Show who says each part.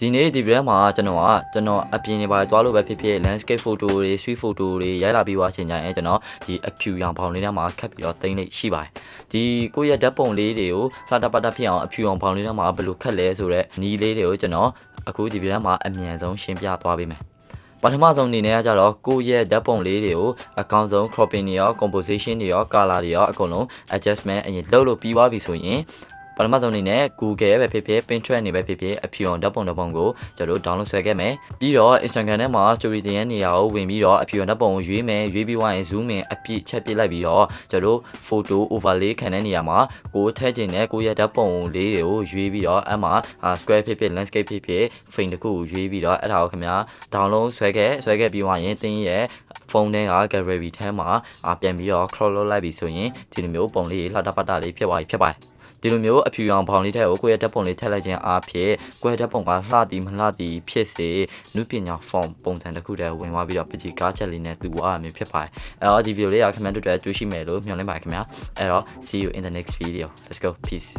Speaker 1: ဒီနေ့ဒီဗီဒီယိုမှာကျွန်တော်အပြင်နေပါသွားလို့ပဲဖြစ်ဖြစ် landscape photo တွေ street photo တွေရိုက်လာပြီးွားချိန်ကြရင်ကျွန်တော်ဒီအဖြူရောင်ဖောင်လေးထဲမှာခတ်ပြီးတော့တင်လေးရှိပါတယ်ဒီကိုယ့်ရဲ့ဓာတ်ပုံလေးတွေကိုလှတပတ်ဖြစ်အောင်အဖြူရောင်ဖောင်လေးထဲမှာဘယ်လိုခတ်လဲဆိုတော့နီးလေးတွေကိုကျွန်တော်အခုဒီဗီဒီယိုမှာအမြန်ဆုံးရှင်းပြသွားပေးမယ်ပထမဆုံးအနေနဲ့ကကြတော့ကိုယ့်ရဲ့ဓာတ်ပုံလေးတွေကိုအကောင့်ဆုံး cropping တွေရော composition တွေရော color တွေရောအကုန်လုံး adjustment အရင်လုပ်လို့ပြီးသွားပြီဆိုရင်ပထမဆုံးအနေနဲ့ Google ပဲဖြစ်ဖြစ် Pinterest နေပဲဖြစ်ဖြစ်အဖြူအောင်ဓာတ်ပုံတစ်ပုံကိုကျွန်တော်တို့ download ဆွဲခဲ့မယ်ပြီးတော့ Instagram ထဲမှာ story တင်ရဲ့နေရာကိုဝင်ပြီးတော့အဖြူအောင်ဓာတ်ပုံကိုရွေးမယ်ရွေးပြီးသွားရင် zoom in အပြည့်ချက်ပြလိုက်ပြီးတော့ကျွန်တော်တို့ photo overlay ခံတဲ့နေရာမှာကိုထည့်ခြင်းနဲ့ကိုရဲ့ဓာတ်ပုံလေးတွေကိုရွေးပြီးတော့အမှ square ဖြစ်ဖြစ် landscape ဖြစ်ဖြစ် frame တစ်ခုကိုရွေးပြီးတော့အဲ့ဒါကိုခင်ဗျာ download ဆွဲခဲ့ပြီးသွားရင်တင်းရဲ့ဖုန်းထဲက gallery ထဲမှာပြန်ပြီးတော့ crop လုပ်လိုက်ပြီးဆိုရင်ဒီလိုမျိုးပုံလေးလှတပတ်လေးဖြစ်သွားပြီဖြစ်ပါတယ်ဒီလိုမျိုးအဖြူရောင်ဖောင်လေးထက်ကိုကိုယ့်ရဲ့ဓာတ်ပုံလေးထည့်လိုက်ခြင်းအားဖြင့်ကိုယ့်ရဲ့ဓာတ်ပုံကလှသည်မလှသည်ဖြစ်စေနုပညာ form ပုံစံတစ်ခုတည်းဝင်သွားပြီးတော့ပကြီးကားချက်လေးနဲ့တူသွားတာမျိုးဖြစ်ပါတယ်အဲ့တော့ဒီဗီဒီယိုလေးက comment တွေတွေ့ရှိမယ်လို့မျှော်လင့်ပါတယ်ခင်ဗျာအဲ့တော့ see you in the next video let's go peace